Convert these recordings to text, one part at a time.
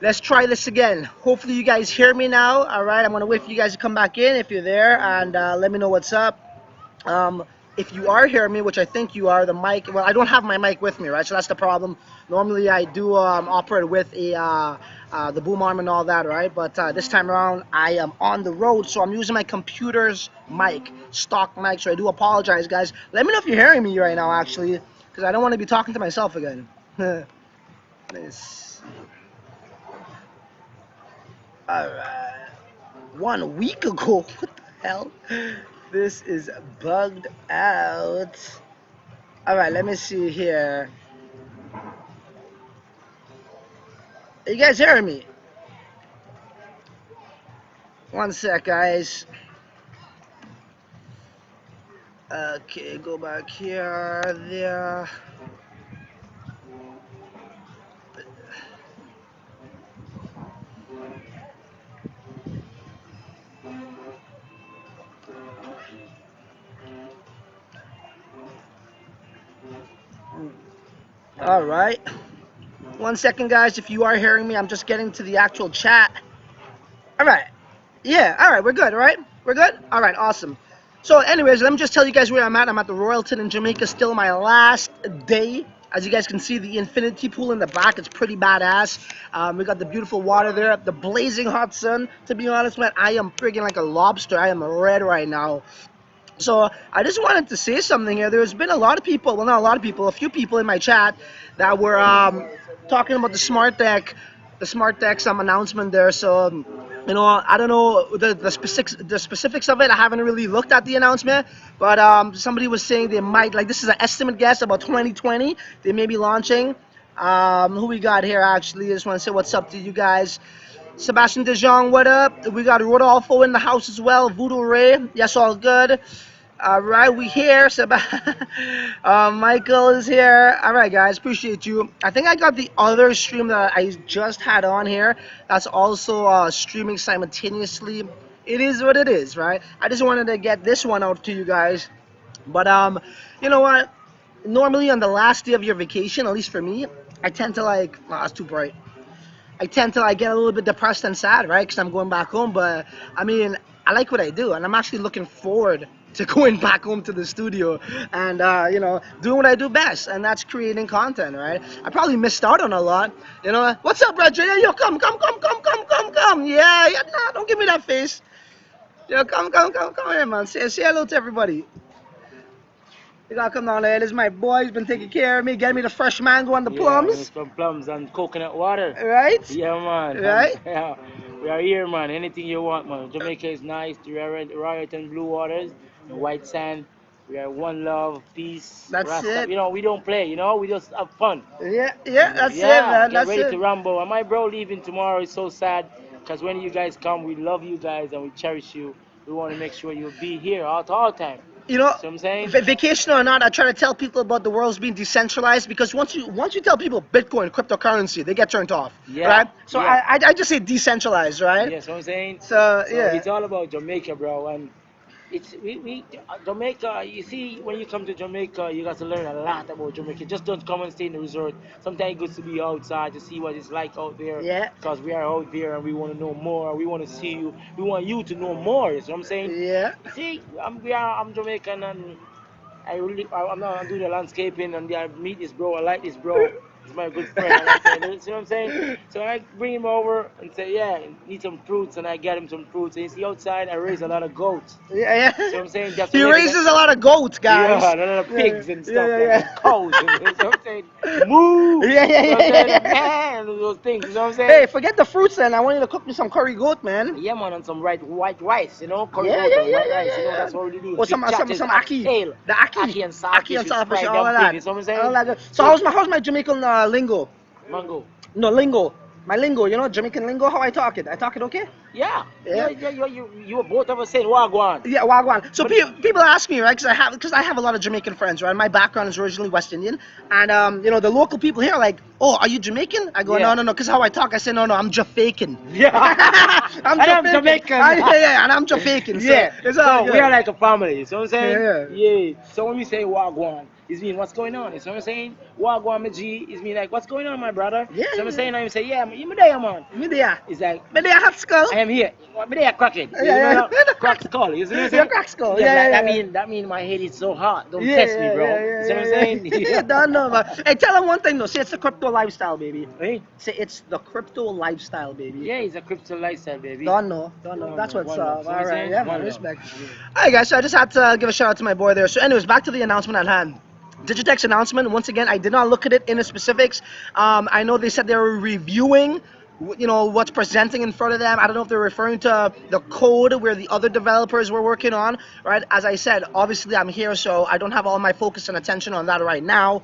Let's try this again. Hopefully you guys hear me now. All right, I'm gonna wait for you guys to come back in if you're there, and let me know what's up. Um, if you are hearing me, which I think you are, the mic. Well, I don't have my mic with me, right? So that's the problem. Normally I do operate with the boom arm and all that, right? But this time around I am on the road, so I'm using my computer's mic, stock mic. So I do apologize, guys. Let me know if you're hearing me right now, actually, because I don't want to be talking to myself again. Let's Alright. 1 week ago? What the hell? This is bugged out. Alright, let me see here. Are you guys hearing me? One sec, guys. Okay, go back here, there. Alright. 1 second, guys. If you are hearing me, I'm just getting to the actual chat. Alright. Yeah, alright, we're good, alright? We're good? Alright, awesome. So, anyways, let me just tell you guys where I'm at. I'm at the Royalton in Jamaica, still my last day. As you guys can see, the infinity pool in the back, it's pretty badass. We got the beautiful water there, the blazing hot sun. To be honest, man, I am friggin' like a lobster. I am red right now. So I just wanted to say something here. There's been a lot of people, well, not a lot of people, a few people in my chat that were talking about the SmartDec announcement there. So I don't know the specifics of it. I haven't really looked at the announcement, but somebody was saying they might, like, this is an estimate guess, about 2020 they may be launching. Who we got here? Actually, I just want to say what's up to you guys. Sebastian De Jong, what up? We got Rodolfo in the house as well. Voodoo Ray, yes, all good. All right, we here. Michael is here. All right, guys, appreciate you. I think I got the other stream that I just had on here. That's also streaming simultaneously. It is what it is, right? I just wanted to get this one out to you guys. But you know what? Normally on the last day of your vacation, at least for me, I tend to like. Oh, it's too bright. I tend to like get a little bit depressed and sad, right? Because I'm going back home. But I mean, I like what I do, and I'm actually looking forward to going back home to the studio and doing what I do best, and that's creating content, right? I probably missed out on a lot. What's up, Roger? Yo, come. Yeah, nah, don't give me that face. Yo, come here, man. Say hello to everybody. You gotta come down there. This is my boy. He's been taking care of me, getting me the fresh mango and the plums. Some plums and coconut water. Right? Yeah, man. Right? Yeah. We are here, man. Anything you want, man. Jamaica is nice. We are in Royalton blue waters, and white sand. We are one love, peace, That's Rasta. it. We don't play. We just have fun. Yeah, that's it, Yeah, man. get That's ready it. to rumble. And my bro leaving tomorrow is so sad because when you guys come, we love you guys and we cherish you. We want to make sure you'll be here all time. You know, See what I'm saying? vacation or not, I try to tell people about the world's being decentralized, because once you tell people Bitcoin, cryptocurrency, they get turned off, Yeah, right? So yeah. I just say decentralized, right? Yes, what I'm saying. So So yeah. it's all about Jamaica, bro, and it's we Jamaica. You see, when you come to Jamaica, you got to learn a lot about Jamaica. Just don't come and stay in the resort. Sometimes it's good to be outside to see what it's like out there. Yeah. Because we are out there and we want to know more. We want to see you. We want you to know more. You know what I'm saying? Yeah. See, I'm Jamaican and I'm not doing the landscaping and I meet this bro. I like this bro. He's my good friend. I like him. See what I'm saying? So I bring him over and say, yeah, need some fruits, and I get him some fruits. And you see outside, I raise a lot of goats. Yeah, See what yeah. I'm saying? That's He what raises a lot of goats, guys. yeah, a lot of Yeah, pigs and yeah, stuff yeah, like yeah. that. Cows. And, you know what I'm saying? Moo! Yeah, yeah, You know what I'm yeah, saying? yeah. Man, those things. You know what I'm saying? Hey, forget the fruits then. I want you to cook me some curry goat, man. Yeah, man, and some white rice, curry Yeah, goat yeah, and yeah, white yeah, rice, yeah, yeah. that's what we do. Or Chip chatters, some ackee. oxtail, The ackee. ackee and Ackee saltfish and with saltfish, fried all of dumpling, that. you know what I'm All saying? that good. So So, how's my Jamaican lingo? mango. No, lingo. My lingo, Jamaican lingo, how I talk it. I talk it okay? Yeah. Yeah. You were both of us saying Wagwan. Yeah, Wagwan. So But- people ask me, right? Because I have a lot of Jamaican friends, right? My background is originally West Indian, and you know, the local people here are like, "Oh, are you Jamaican?" I go, Yeah. "No." Because how I talk, I say, "No, I'm Jamaican." Yeah. I'm And I'm Jamaican. Jamaican. Yeah, and I'm Jamaican. So Yeah. it's all So good. we are like a family. So I'm saying, Yeah. yeah. So when we say Wagwan, it mean what's going on. So I'm saying Wagwan, my G, is mean like what's going on, my brother. Yeah, So I'm yeah. saying, I'm say, yeah, you me there, man. Me there. It's like Me there, hot skull. I am here. Me there, crackhead. You Yeah, know, yeah. crack skull. You see what I'm Yeah, saying? crack skull. Yeah, Yeah, like, yeah, yeah. that mean my head is so hot. Don't Yeah, test me, yeah, bro. yeah, You see what I'm yeah, saying? yeah. Don't know, man. Hey, tell them one thing though. Say it's the crypto lifestyle, baby. Hey? Say it's the crypto lifestyle, baby. Yeah, it's a crypto lifestyle, baby. Don't know. That's what's One love. up. So All I'm right, saying, yeah, one man. love. Respect. Yeah. All right, guys. So I just had to give a shout out to my boy there. So, anyways, back to the announcement at hand. Digitex announcement. Once again, I did not look at it in the specifics. I know they said they were reviewing, you know, what's presenting in front of them. I don't know if they're referring to the code where the other developers were working on, right? As I said, obviously I'm here, so I don't have all my focus and attention on that right now.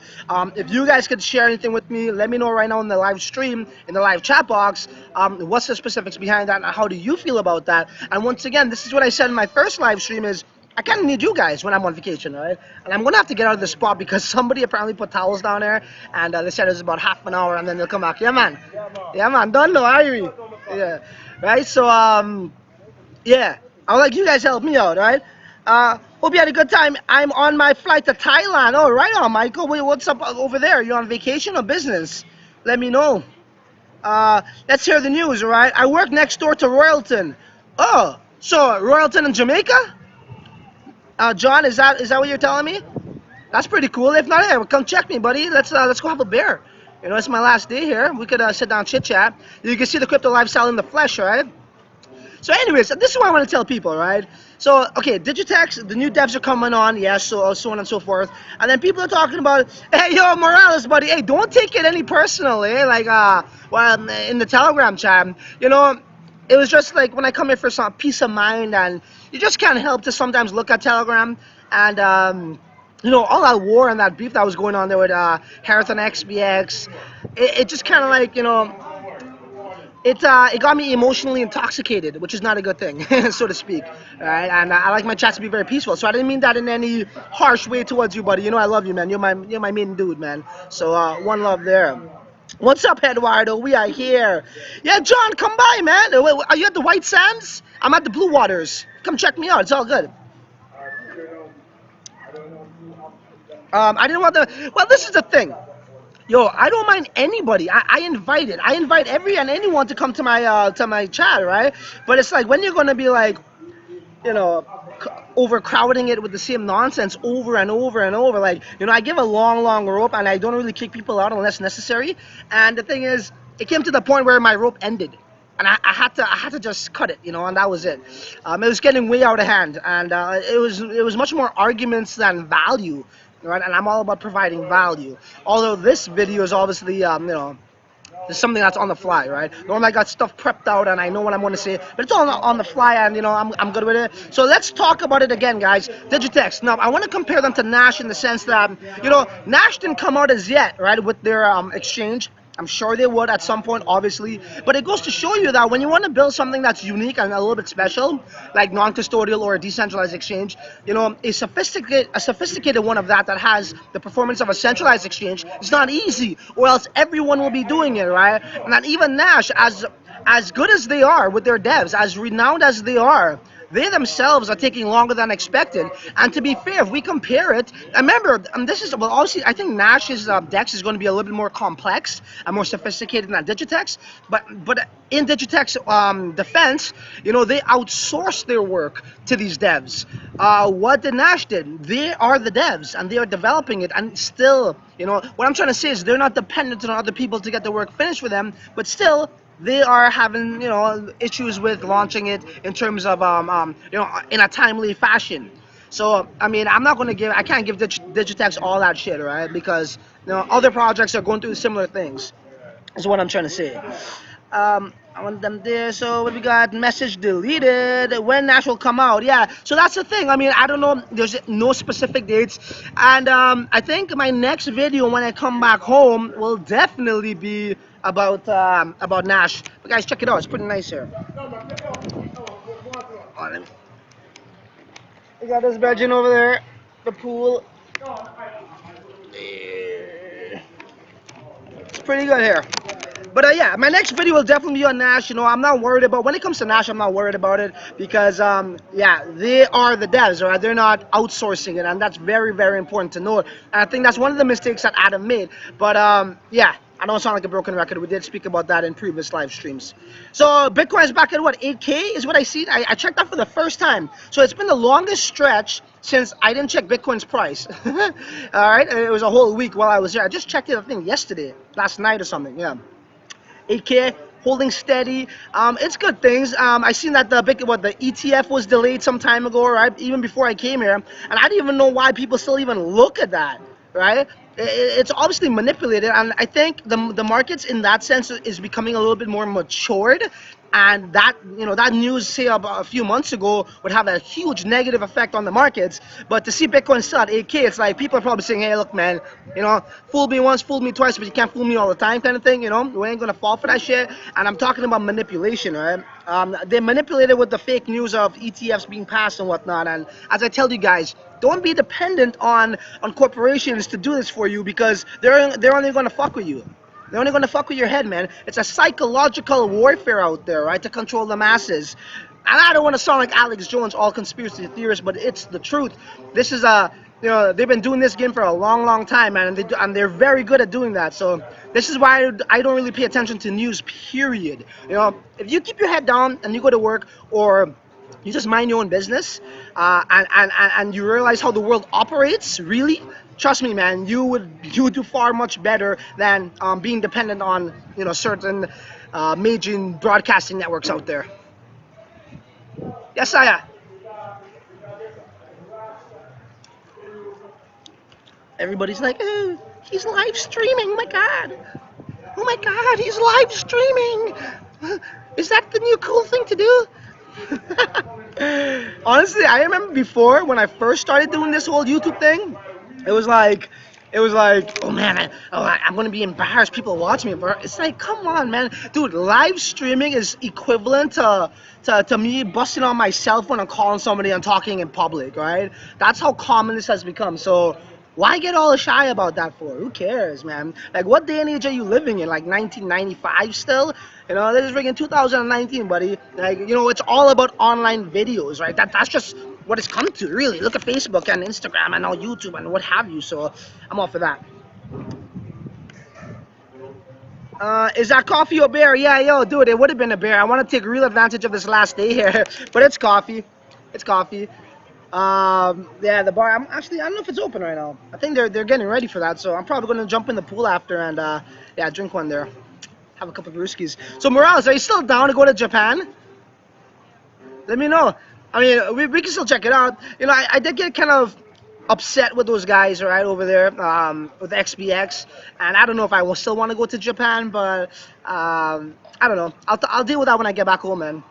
If you guys could share anything with me, let me know right now in the live stream, in the live chat box, what's the specifics behind that and how do you feel about that? And once again, this is what I said in my first live stream is, I kind of need you guys when I'm on vacation, right? And I'm gonna have to get out of this spot because somebody apparently put towels down there, and they said it was about half an hour, and then they'll come back. Yeah, man. Yeah, man. Don't know, Irie. Yeah. Right. So yeah. I would like you guys to help me out, right? Hope you had a good time. I'm on my flight to Thailand. Oh, right on, Michael. Wait, what's up over there? You on vacation or business? Let me know. Let's hear the news, all right? I work next door to Royalton. Oh, so Royalton in Jamaica? John, is that what you're telling me? That's pretty cool. If not, hey, come check me, buddy. Let's go have a beer. You know, it's my last day here. We could sit down, chit chat. You can see the crypto lifestyle in the flesh, right? So, anyways, this is what I want to tell people, right? So, okay, Digitex, the new devs are coming on, yes, so on and so forth. And then people are talking about, hey, yo, Morales, buddy, hey, don't take it any personal, eh? Like, well, in the Telegram chat, you know, it was just like when I come here for some peace of mind, and you just can't help to sometimes look at Telegram and, you know, all that war and that beef that was going on there with Harith and XBX, it just kind of like, you know, it got me emotionally intoxicated, which is not a good thing, so to speak. All right, and I like my chats to be very peaceful, so I didn't mean that in any harsh way towards you, buddy. You know I love you, man. You're my main dude, man. So one love there. What's up, Eduardo? We are here. Yeah, John, come by, man. Are you at the White Sands? I'm at the Blue Waters. Come check me out. It's all good. I didn't want the. Well, this is the thing. Yo, I don't mind anybody. I invite it. I invite every and anyone to come to my chat, right? But it's like when you're gonna be like, you know, overcrowding it with the same nonsense over and over and over. Like, you know, I give a long rope and I don't really kick people out unless necessary. And the thing is, it came to the point where my rope ended. And I had to just cut it, you know, and that was it. It was getting way out of hand, and it was much more arguments than value, right? And I'm all about providing value. Although this video is obviously, you know, it's something that's on the fly, right? Normally I got stuff prepped out and I know what I'm going to say, but it's all on the fly, and you know I'm good with it. So let's talk about it again, guys. Digitex. Now I want to compare them to Nash in the sense that, you know, Nash didn't come out as yet, right, with their exchange. I'm sure they would at some point, obviously. But it goes to show you that when you want to build something that's unique and a little bit special, like non-custodial or a decentralized exchange, you know, a sophisticated one of that has the performance of a centralized exchange, it's not easy, or else everyone will be doing it, right? And not even Nash, as good as they are with their devs, as renowned as they are, they themselves are taking longer than expected. And to be fair, if we compare it, remember, this is, well, obviously, I think Nash's Dex is going to be a little bit more complex and more sophisticated than Digitex. But in Digitex defense, you know, they outsource their work to these devs. What the Nash did, they are the devs and they are developing it, and still, you know, what I'm trying to say is they're not dependent on other people to get the work finished for them, but still, they are having, you know, issues with launching it in terms of you know, in a timely fashion. So I mean, I can't give Digitex all that shit, right? Because, you know, other projects are going through similar things. Is what I'm trying to say. I want them there. So what we got? Message deleted. When Nash will come out? Yeah. So that's the thing. I mean, I don't know. There's no specific dates, and I think my next video when I come back home will definitely be about Nash. But guys, check it out. It's pretty nice here. on. We got this virgin over there, the pool. It's pretty good here. But yeah, my next video will definitely be on Nash. I'm not worried about when it comes to Nash. I'm not worried about it because yeah, they are the devs, right? They're not outsourcing it, and that's very very important to know. And I think that's one of the mistakes that Adam made. But yeah, I don't sound like a broken record. We did speak about that in previous live streams. So Bitcoin is back at what 8K is what I see. I checked that for the first time. So it's been the longest stretch since I didn't check Bitcoin's price. All right, it was a whole week while I was here. I just checked it, I think yesterday, last night or something. Yeah. 8K holding steady. It's good things. I seen that the ETF was delayed some time ago, right? Even before I came here, and I didn't even know why people still even look at that, right? It's obviously manipulated, and I think the markets in that sense is becoming a little bit more matured. And that that news, say about a few months ago, would have a huge negative effect on the markets. But to see Bitcoin still at 8K, it's like people are probably saying, hey, look, man, fool me once, fool me twice, but you can't fool me all the time, kind of thing. We ain't gonna fall for that shit. And I'm talking about manipulation, right? They manipulated with the fake news of ETFs being passed and whatnot. And as I tell you guys, don't be dependent on corporations to do this for you, because they're only gonna fuck with you. They're only going to fuck with your head, man. It's a psychological warfare out there, right, to control the masses. And I don't want to sound like Alex Jones, all conspiracy theorist, but it's the truth. This is they've been doing this game for a long, long time, man, and they're very good at doing that. So this is why I don't really pay attention to news, period. If you keep your head down and you go to work, or you just mind your own business, and you realize how the world operates, really, trust me, man, you would do far much better than being dependent on certain major broadcasting networks out there. Yes, Saya. Everybody's like, oh, he's live streaming. Oh my god. Oh my god, he's live streaming. Is that the new cool thing to do? Honestly, I remember before when I first started doing this whole YouTube thing, it was like, oh man, I'm gonna be embarrassed. People watch me, bro. It's like, come on, man, dude. Live streaming is equivalent to me busting on my cell phone and calling somebody and talking in public, right? That's how common this has become. So why get all shy about that for? Who cares, man? Like, what day and age are you living in? Like 1995 still? This is freaking 2019, buddy. Like, it's all about online videos, right? That's just what it's come to, really. Look at Facebook and Instagram and all YouTube and what have you. So I'm all for that. Is that coffee or beer? Yeah, yo, dude, it would have been a beer. I want to take real advantage of this last day here, but it's coffee. It's coffee. Yeah, the bar. I don't know if it's open right now. I think they're getting ready for that. So I'm probably gonna jump in the pool after and yeah, drink one there. Have a couple of brewskis. So Morales, are you still down to go to Japan? Let me know. I mean, we can still check it out. I did get kind of upset with those guys right over there with XBX, and I don't know if I will still want to go to Japan, but I don't know. I'll deal with that when I get back home, man.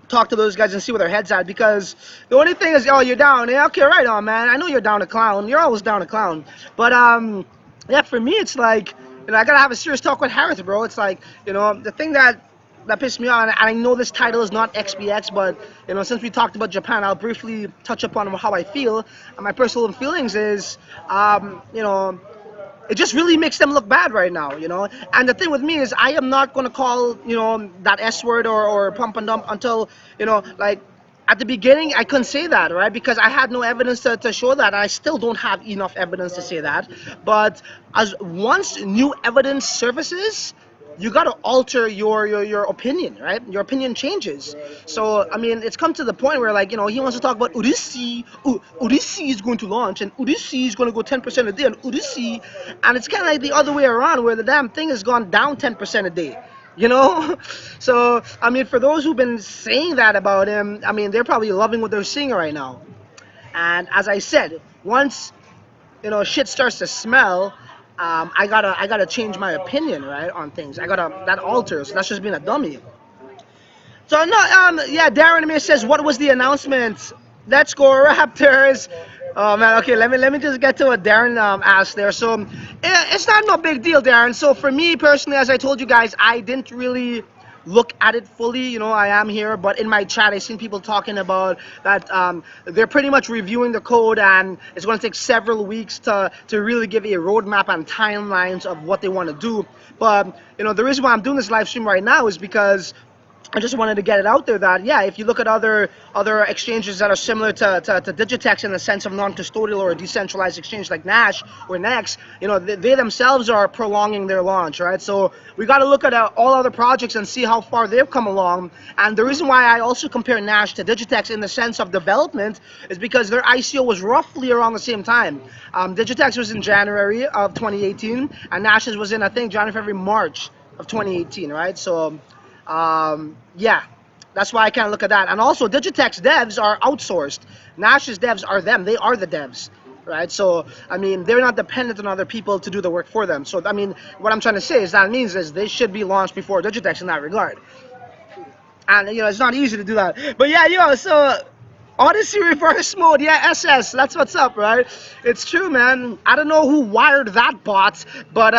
Talk to those guys and see where their heads at, because the only thing is, oh, you're down. Yeah, okay, right on, man. I know you're down to clown. You're always down to clown. But yeah, for me, it's like, I gotta have a serious talk with Harris, bro. It's like, the thing that pissed me off, and I know this title is not XBX, but since we talked about Japan, I'll briefly touch upon how I feel. And my personal feelings is, it just really makes them look bad right now, And the thing with me is, I am not gonna call, that S word or pump and dump until, like, at the beginning, I couldn't say that, right? Because I had no evidence to show that. And I still don't have enough evidence to say that. But once new evidence surfaces, you got to alter your opinion, right? Your opinion changes. So, I mean, it's come to the point where, like, he wants to talk about Odyssey. Odyssey is going to launch, and Odyssey is going to go 10% a day on Odyssey. And it's kind of like the other way around, where the damn thing has gone down 10% a day. So, I mean, for those who've been saying that about him, I mean, they're probably loving what they're seeing right now. And as I said, once, shit starts to smell, I gotta change my opinion, right, on things. That alters. That's just being a dummy. So, no, yeah, Darren Amir says, what was the announcement? Let's go Raptors. Oh man, okay, let me just get to what Darren asked there. So it's not no big deal, Darren. So for me personally, as I told you guys, I didn't really look at it fully. I am here, but in my chat, I seen people talking about that they're pretty much reviewing the code, and it's going to take several weeks to really give a roadmap and timelines of what they want to do. But the reason why I'm doing this live stream right now is because I just wanted to get it out there that, yeah, if you look at other exchanges that are similar to Digitex in the sense of non-custodial or a decentralized exchange like Nash or Nex, they themselves are prolonging their launch, right? So we got to look at all other projects and see how far they've come along. And the reason why I also compare Nash to Digitex in the sense of development is because their ICO was roughly around the same time. Digitex was in January of 2018, and Nash's was in, I think, January, February, March of 2018, right? So yeah, that's why I kind of look at that. And also, Digitex devs are outsourced. Nash's devs are them. They are the devs, right? So, I mean, they're not dependent on other people to do the work for them. So, I mean, what I'm trying to say is they should be launched before Digitex in that regard. And, it's not easy to do that. But, yeah, so Odyssey reverse mode, yeah, SS, that's what's up, right? It's true, man. I don't know who wired that bot, but,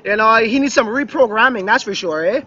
he needs some reprogramming, that's for sure, eh?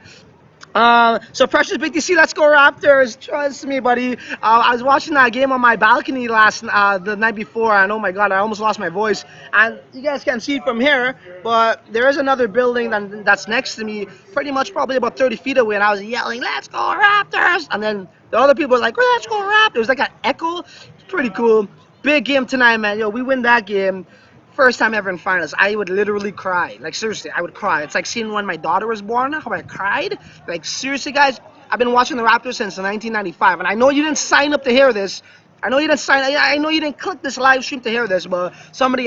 So Precious BTC, let's go Raptors. Trust me, buddy. I was watching that game on my balcony the night before, and oh my god, I almost lost my voice. And you guys can't see it from here, but there is another building that's next to me, pretty much probably about 30 feet away, and I was yelling, "Let's go Raptors!" And then the other people were like, "Let's go Raptors!" It was like an echo. It's pretty cool. Big game tonight, man. Yo, we win that game. First time ever in finals, I would literally cry. Like, seriously, I would cry. It's like seeing when my daughter was born, how I cried. Like, seriously, guys, I've been watching the Raptors since 1995, and I know you didn't sign up to hear this. I know you didn't click this live stream to hear this, but somebody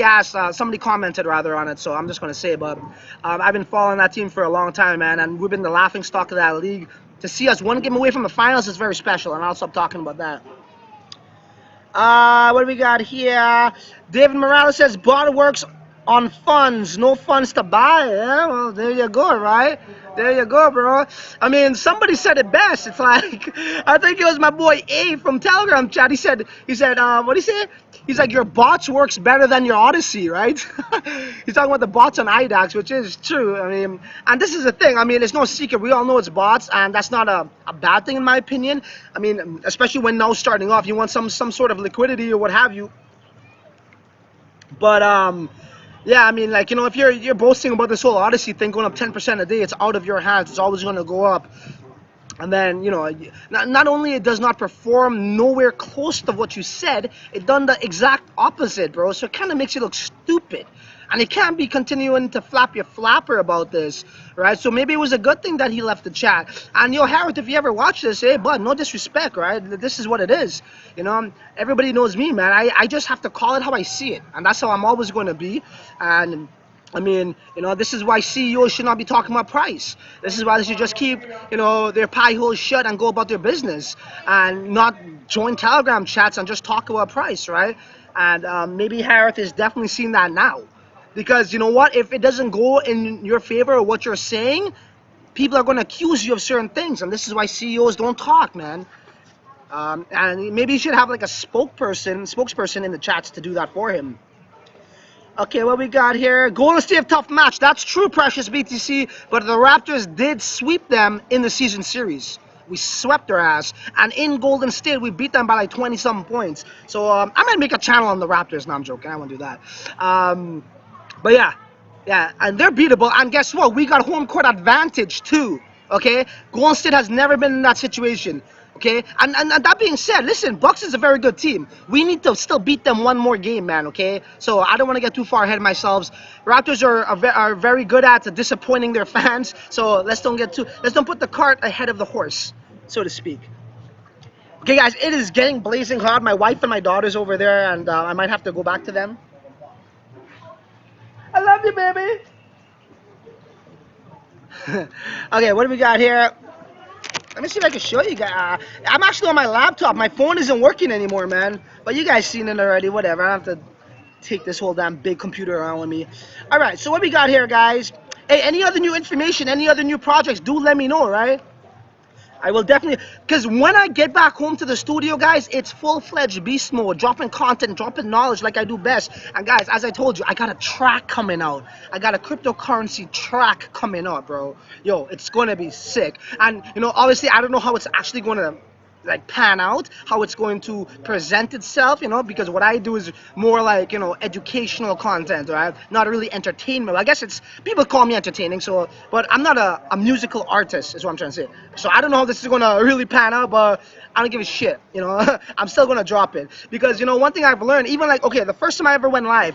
commented rather on it, so I'm just going to say, but I've been following that team for a long time, man, and we've been the laughing stock of that league. To see us one game away from the finals is very special, and I'll stop talking about that. What do we got here? David Morales says, bot works on funds, no funds to buy. Yeah, well, there you go, right? There you go, bro. I mean, somebody said it best. It's like, I think it was my boy A from Telegram chat. He said, what did he say? He's like, your bots works better than your Odyssey, right? He's talking about the bots on IDAX, which is true. I mean, and this is the thing. I mean, it's no secret. We all know it's bots, and that's not a bad thing in my opinion. I mean, especially when now starting off, you want some sort of liquidity or what have you. But yeah, I mean, like, if you're boasting about this whole Odyssey thing going up 10% a day, it's out of your hands. It's always going to go up. And then, not only it does not perform nowhere close to what you said, it done the exact opposite, bro. So it kind of makes you look stupid. And you can't be continuing to flap your flapper about this, right? So maybe it was a good thing that he left the chat. And, Harrod, if you ever watch this, hey, bud, no disrespect, right? This is what it is. Everybody knows me, man. I just have to call it how I see it. And that's how I'm always going to be. And I mean, this is why CEOs should not be talking about price. This is why they should just keep, their pie holes shut and go about their business and not join Telegram chats and just talk about price, right? And maybe Harith is definitely seeing that now. Because you know what? If it doesn't go in your favor or what you're saying, people are going to accuse you of certain things. And this is why CEOs don't talk, man. And maybe you should have like a spokesperson in the chats to do that for him. Okay, what we got here? Golden State tough match. That's true, Precious BTC. But the Raptors did sweep them in the season series. We swept their ass. And in Golden State, we beat them by like 20-something points. So I might make a channel on the Raptors. No, I'm joking. I won't do that. But yeah, and they're beatable. And guess what? We got home court advantage too. Okay, Golden State has never been in that situation. Okay, and that being said, listen, Bucks is a very good team. We need to still beat them one more game, man. Okay, so I don't want to get too far ahead of myself. Raptors are very good at disappointing their fans. So let's don't put the cart ahead of the horse, so to speak. Okay, guys, it is getting blazing hot. My wife and my daughter's over there, and I might have to go back to them. I love you, baby. Okay, what do we got here? Let me see if I can show you guys. I'm actually on my laptop. My phone isn't working anymore, man. But you guys seen it already. Whatever. I don't have to take this whole damn big computer around with me. All right, so what we got here, guys? Hey, any other new information, any other new projects, do let me know, right? I will definitely, because when I get back home to the studio, guys, it's full-fledged beast mode, dropping content, dropping knowledge like I do best. And guys, as I told you, I got a track coming out. I got a cryptocurrency track coming out, bro. Yo, it's gonna be sick. And you know, obviously, I don't know how it's actually gonna like pan out, how it's going to present itself, you know, because what I do is more like, you know, educational content, right? Not really entertainment. I guess it's, people call me entertaining, so, but I'm not a musical artist, is what I'm trying to say. So I don't know how this is gonna really pan out, but I don't give a shit, you know. I'm still gonna drop it because, you know, one thing I've learned, even like, okay, the first time I ever went live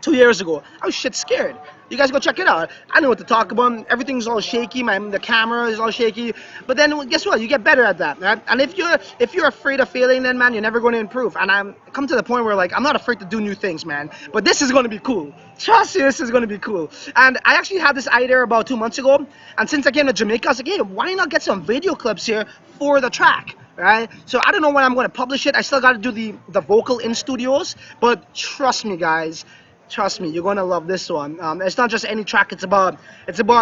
2 years ago, I was shit scared. You guys go check it out. I know what to talk about. Everything's all shaky. The camera is all shaky. But then guess what? You get better at that, right? And if you're afraid of failing, then man, you're never going to improve. And I'm come to the point where like I'm not afraid to do new things, man. But this is going to be cool. Trust me, this is going to be cool. And I actually had this idea about 2 months ago. And since I came to Jamaica, I was like, hey, why not get some video clips here for the track? Right, so I don't know when I'm going to publish it. I still got to do the vocal in studios, but trust me, guys. Trust me, you're gonna love this one. It's not just any track. It's about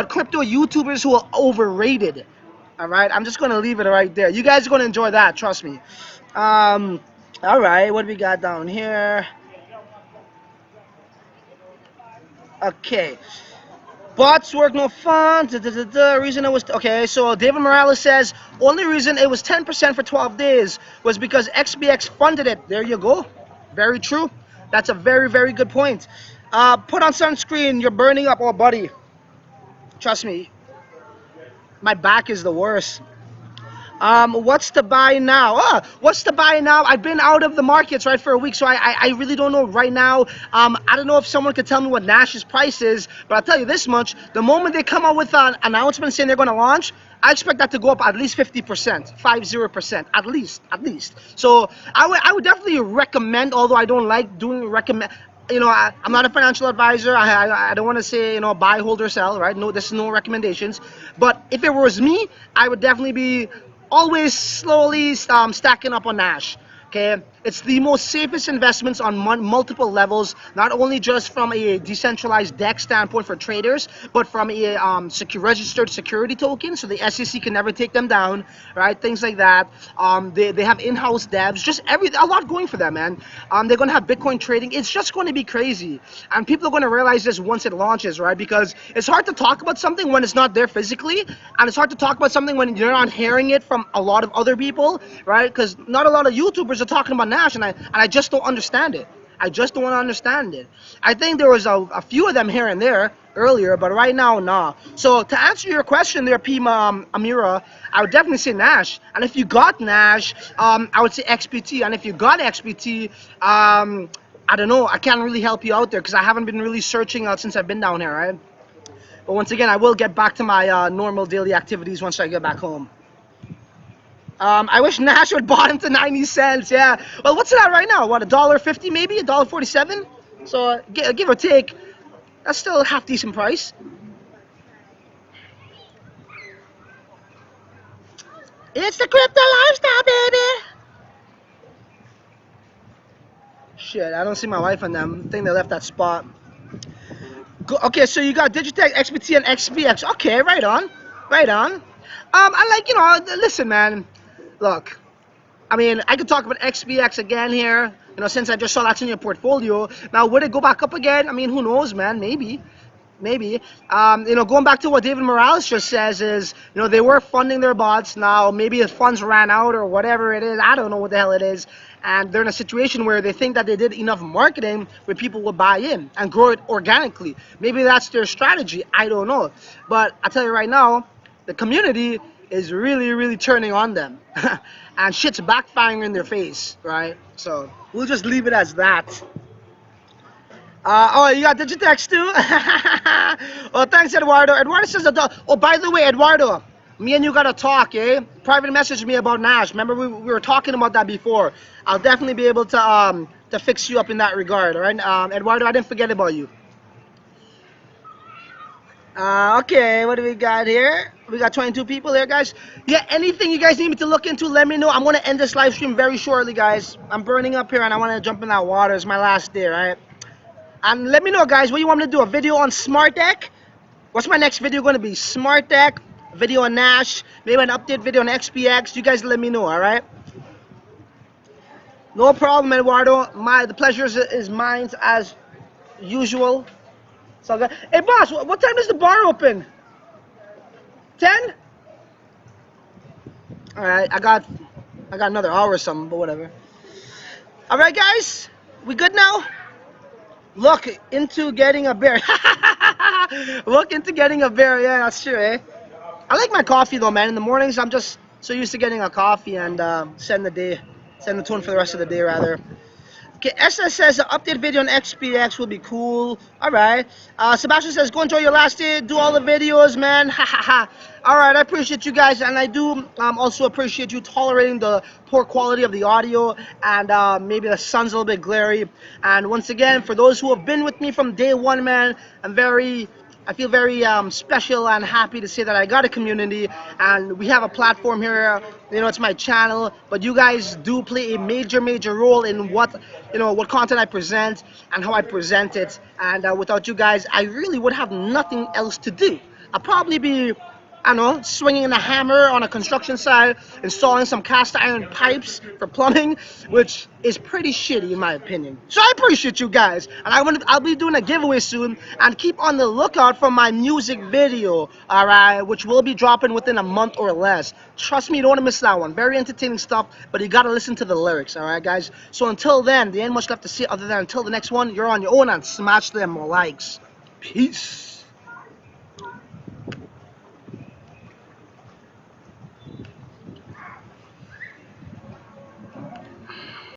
crypto YouTubers who are overrated. All right, I'm just gonna leave it right there. You guys are gonna enjoy that. Trust me. All right, what do we got down here? Okay. Bots work no fun. Reason it was okay. So David Morales says only reason it was 10% for 12 days was because XBX funded it. There you go. Very true. That's a very, very good point. Put on sunscreen. You're burning up, oh buddy. Trust me. My back is the worst. What's to buy now? What's to buy now? I've been out of the markets, right, for a week, so I really don't know right now. I don't know if someone could tell me what Nash's price is, but I'll tell you this much. The moment they come out with an announcement saying they're going to launch, I expect that to go up at least 50%, 50%, at least. So I would definitely recommend, although I don't like doing recommend. You know, I'm not a financial advisor. I don't want to say, you know, buy, hold, or sell, right? No, there's no recommendations. But if it was me, I would definitely be always slowly stacking up on Nash. Okay, it's the most safest investments on multiple levels, not only just from a decentralized DEX standpoint for traders, but from a registered security token, so the SEC can never take them down, right? Things like that. They have in-house devs, just a lot going for them, man. They're gonna have Bitcoin trading. It's just going to be crazy, and people are going to realize this once it launches, right? Because it's hard to talk about something when it's not there physically, and it's hard to talk about something when you're not hearing it from a lot of other people, right? Because not a lot of YouTubers are talking about Nash, and I just don't understand it. I just don't understand it. I think there was a few of them here and there earlier, but right now, nah. So to answer your question there, Pima Amira, I would definitely say Nash. And if you got Nash, I would say XPT. And if you got XPT, I don't know. I can't really help you out there because I haven't been really searching out since I've been down here, right? But once again, I will get back to my normal daily activities once I get back home. I wish Nash would bought him to 90 cents. Yeah. Well, what's it at right now? What, $1.50 maybe? $1.47? So give or take, that's still a half decent price. It's the crypto lifestyle, baby. Shit, I don't see my wife on them. I think they left that spot. Okay, so you got Digitex, XBT, and XBX. Okay, right on. Right on. I like, you know, listen, man. Look, I mean, I could talk about XBX again here, you know, since I just saw that's in your portfolio. Now, would it go back up again? I mean, who knows, man? Maybe. You know, going back to what David Morales just says is, you know, they were funding their bots. Now, maybe the funds ran out or whatever it is. I don't know what the hell it is. And they're in a situation where they think that they did enough marketing where people will buy in and grow it organically. Maybe that's their strategy. I don't know. But I tell you right now, the community is really, really turning on them. And shit's backfiring in their face, right? So we'll just leave it as that. Oh, you got Digitex too? Oh, thanks, Eduardo. Eduardo says, oh, by the way, Eduardo, me and you got to talk, eh? Private message me about Nash. Remember, we were talking about that before. I'll definitely be able to fix you up in that regard, all right? Eduardo, I didn't forget about you. Okay, what do we got here? We got 22 people here, guys. Yeah, anything you guys need me to look into, let me know. I'm going to end this live stream very shortly, guys. I'm burning up here, and I want to jump in that water. It's my last day, right? And let me know, guys, what you want me to do. A video on SmartDec? What's my next video going to be? SmartDec, a video on Nash, maybe an update video on XPX. You guys let me know, all right? No problem, Eduardo. The pleasure is mine as usual. So, hey, boss, what time does the bar open? 10? All right, I got another hour or something, but whatever. All right, guys, we good now? Look into getting a beer. Look into getting a beer. Yeah, that's true, eh? I like my coffee though, man. In the mornings, I'm just so used to getting a coffee and setting the tone for the rest of the day, rather. Okay, SS says the update video on XPX will be cool. Alright. Sebastian says, go enjoy your last day. Do all the videos, man. Ha ha ha. Alright, I appreciate you guys. And I do also appreciate you tolerating the poor quality of the audio. And maybe the sun's a little bit glary. And once again, for those who have been with me from day one, man, I feel very special and happy to say that I got a community and we have a platform here. You know, it's my channel, but you guys do play a major role in what content I present and how I present it. And without you guys, I really would have nothing else to do. I'll probably be, I don't know, swinging a hammer on a construction site, installing some cast iron pipes for plumbing, which is pretty shitty in my opinion. So I appreciate you guys, and I'll be doing a giveaway soon, and keep on the lookout for my music video, alright, which will be dropping within a month or less. Trust me, you don't want to miss that one. Very entertaining stuff, but you gotta listen to the lyrics, alright guys? So until then, there ain't much left to say other than until the next one, you're on your own and smash them likes. Peace.